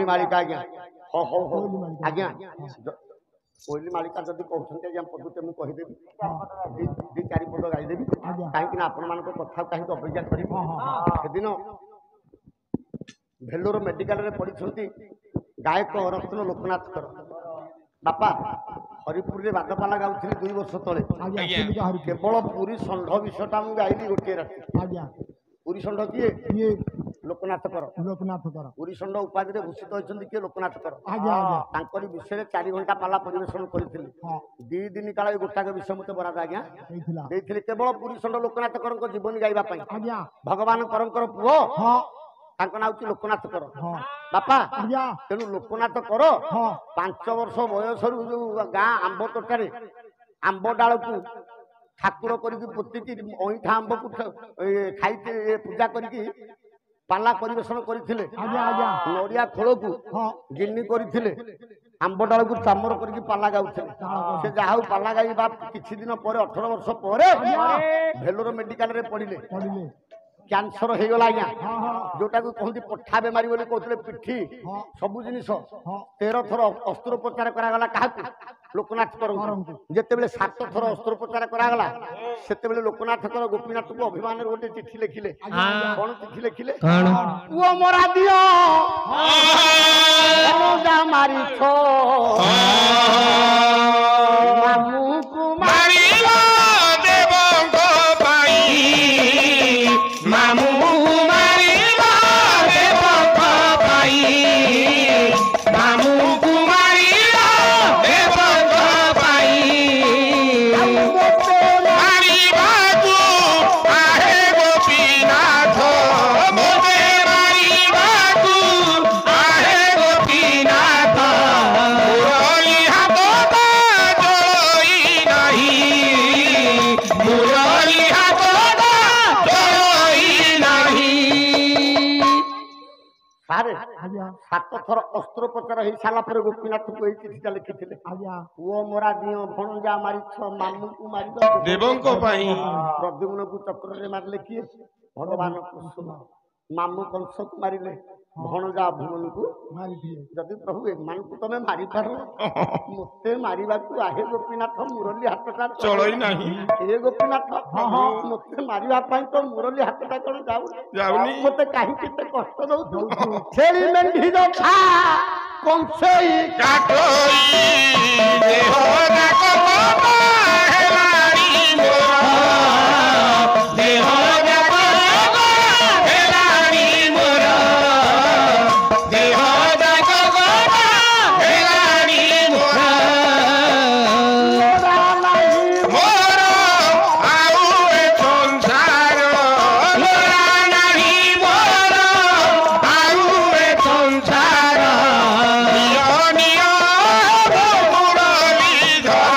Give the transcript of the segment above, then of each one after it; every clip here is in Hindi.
मालिका आज्ञा हो हो हो आज्ञा कोइली मालिका जदि कहते आज्ञा पदुते मुझे कहीदेवी दी चारि पद गाईदेवी कहीं आपण मान कथा कहीं अपेक्षा करी सेदिन भेलोर मेडिकल रे पढ़ी गायक रत्न लोकनाथ कर बापा हरिपुर रे बादपाला गाउथि 2 वर्ष तले केवल पुरी षंढ विषयटा मु गाइली गोटे राति पुरी षंढ किए लोकनाथ कर पुरी षंढ उपाधि रे भूषित होइछन्ति के लोकनाथ कर तांकरी विषय 4 घंटा पाला परिवेशन करथिले 2 दिन काल गोटा के विषय मते बराद आज्ञा देथिले केवल पुरी षंढ लोकनाथ करन को जीवन गाइबा पई भगवान करंकर पुओ तांको नाउ लोकनाथ कर बापा तेणु लोकनाथ कर 5 वर्ष बयस जो गाँ आंब तोटारे आंब डाल को ठाकुर करके पोतिकी अईठा आंब को खाई पूजा करके पाला परिवेशन करथिले नड़िया खोल को गिन्नी करथिले आंब डाल को चामर करके पाला गाउथिले से जाहाउ पाला गाइबा किछि दिन पर 18 वर्ष पर भेलोर मेडिकल रे पड़िले कैंसर हो गला आज्ञा जोटा को कहते पठा बेमारी बोली कहते पिठी सबू जिन 13 थर अस्त्रोपचार करागला क्या लोकनाथ कर जिते 7 थर अस्त्रोपचार करागला से लोकनाथ कर गोपीनाथ को अभिमान गोटे चिठी लिखिले कौन चिठी लिखिले पुओ मरा दियो मारी छो मामू को मारिला देवंग पाई मामू मारिला देवंग पाई मामू कुमारिला देवंग पाई मारिबा तू आहे गोपीनाथ मोते मारिबा तू आहे गोपीनाथ मुरली हाथ जोई नाही मुरली हाथ सारे 7 थर अस्त्रोपचार हो सारा पर गोपीनाथ को यही चिठीटा लिखिले पुओ मोरा दियो भणजा मारी छ मामू को मारी देवंक पाई प्रद्युम्न को चक्र रे मारले किए भगवान कृष्ण मामू कंस को मारिले भणजा अभिमन्यु को मारी दिए जदि प्रभु एमान को तमे मारी पारो मते मारिबा को आहे गोपीनाथ मुरली हातटा चलई नाही ए गोपीनाथ मते मारिबा पई तो मुरली हातटा कोन जाउनी मते काहे केते कष्ट दउ छेली मेंढी दो खा कंसई काटोई देह जाक बाबा हेलाड़ी मोरा देह जाक बाबा हेलाड़ी मोरा देह जाक बाबा हेलाड़ी मोरा मोरा आउ ए संसार मोरा नाही मोरा आउ ए संसार नियो नियो मुरली धर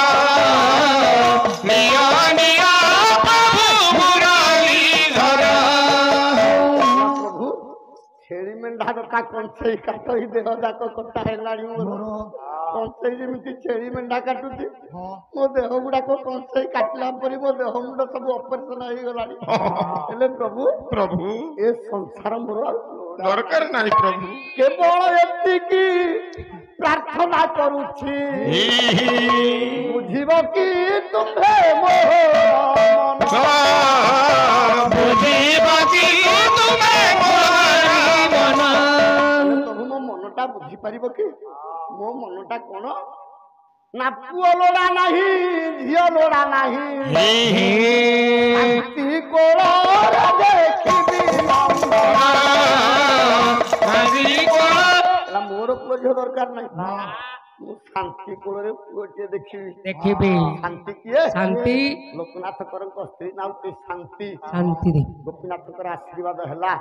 नियो नियो प्रभु मुरली धर प्रभु छेली मेंढा का कंसई काटई देह जाक कटा हेलाणी मोर कंसई जेमिति छेली मेंढा काटुची मो देह गुड़ाक कंसई काटला परी मो देह मुंड सब ऑपरेशन हो गलानी हेले प्रभु प्रभु ए संसार मोर दरकार नाही प्रभु केवल एतिकी प्रार्थना करूची बुझिबो कि तुम्हे मोह बुझिबो कि तुम्हे मोर मन प्रभु मो मनटा बुझी पारिबो कि मो मनटा कोन ना पुओ लोड़ा नाही झियो लोड़ा नाही शांति कोला देखिबी शांति कोला मोर पुओ झियो दरकार नाही शांति कोल रे पुओटे देखिबी शांति किए शांति लोकनाथ करंक स्त्री नाउ शांति शांति गोपीनाथ कर आशीर्वाद हला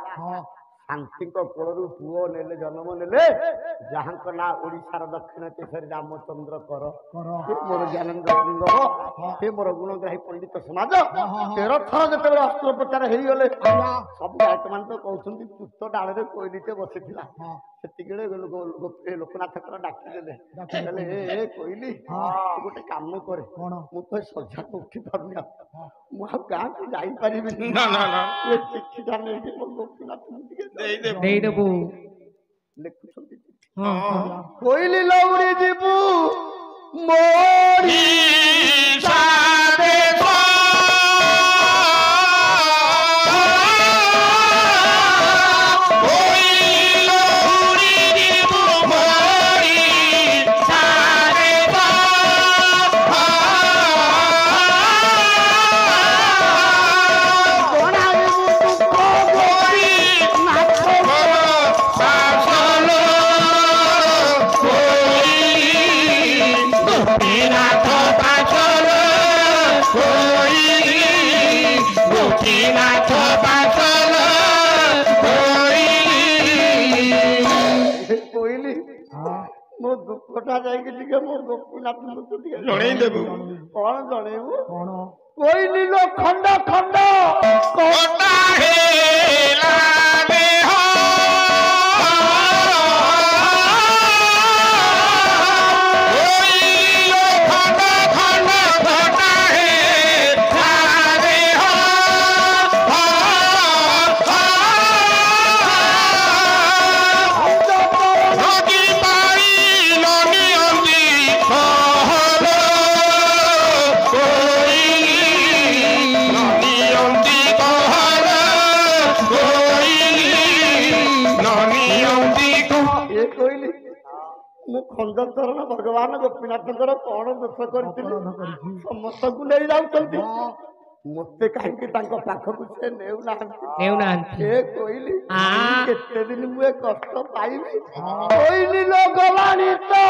शांति कोलू पुओ नेले जन्म नेले जहाँ ना ओडिशार दक्षिण केशरी रामचंद्र कर मोर ज्ञानेन्द्र सिंह हे मोर गुणग्राही पंडित समाज 13 थर जो अस्त्रोपचार हो गले सब गायक मान तो कहते तुत डाल कोईलीटे बसी से लोकनाथ कर डाकिदेले कोईली गोटे कम करे मुझे सजा उठी पार्नी मुझे गाँ को जापारि चिठीटा नहीं गोपीनाथ लिखुं कोइली लौड़ी जीबू मोरी सादे दुखटा जाइए मो गोपीनाथ जनईदेबू कौन जनईबू कोई नीलो खंड खंड कोटा हेला खंडचरण भगवान गोपीनाथ कौन दोष कर समस्त को ले जाऊँ मत कहीं पाखक से कहली केते दिन मुझे कष्ट पाइबी कहली लो गलानी तो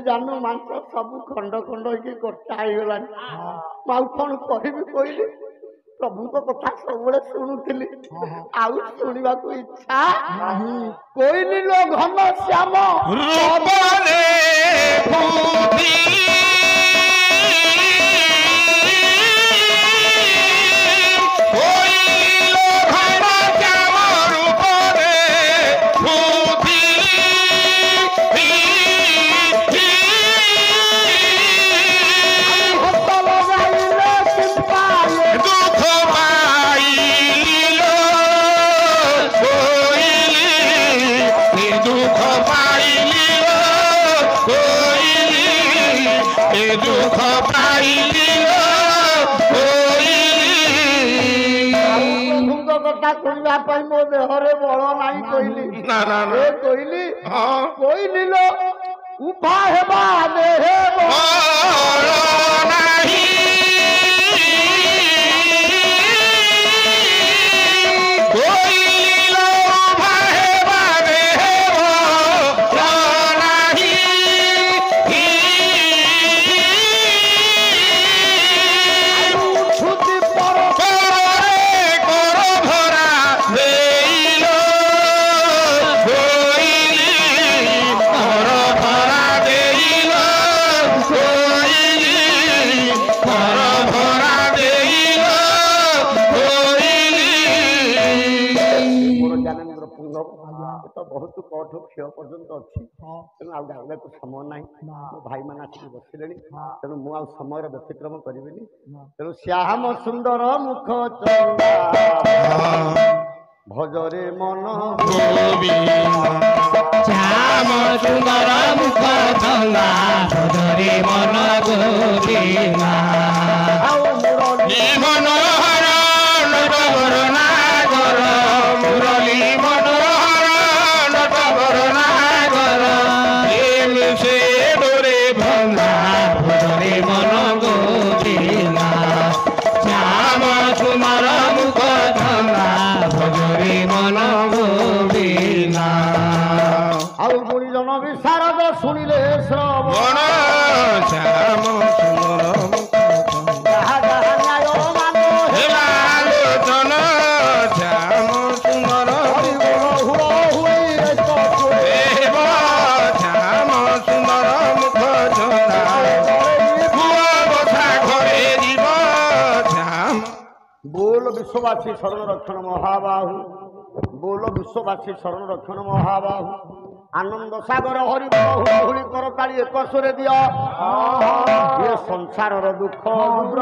जानू मांस सब खंड खंड कटा गला कौन कह कहली प्रभु कथा सब शुणुली आउ शुणा इच्छा कहली लो घन श्याम मो देहरे बल नहीं कहली कहली कहली लो उभा हेबा देहे बहुत कठ क्षय पर्यंत अच्छी तेणु आ गाँव को समय ना मो भाई मैंने आसिक बसिले तेणु मुझे समय व्यतिक्रम करी तेणु श्याम सुंदर मुख भजरे मन श्याम सुंदर मुख चंदा भजरे मन गोविंदा मनोहर नटवर नागर मुरली मनोहर नटवर नागर से डोरे भंगा भजरे मन गोविंदा श्याम सुंदर मुख चंदा भजरे मन गोविंदा आउ गुणी जन विशारद शुणिले श्रवण श्याम विश्ववासी शरण रक्षण महाबाहु बोल विश्ववासी शरण रक्षण महाबाहु आनंद सागर हरि बहुली कर ताली एक स्वरे दिया ये संसार दुख दूर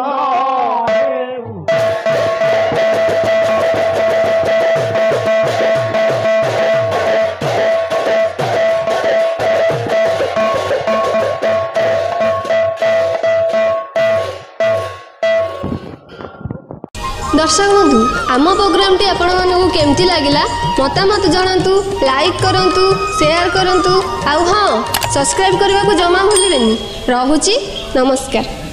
दर्शक बंधु आम प्रोग्राम टी आपण मानक केमती लगिला मतामत जणांतु लाइक करंतु शेयर करंतु आउ हाँ सब्सक्राइब करने को जमा भूलिबेनी। रहुची नमस्कार।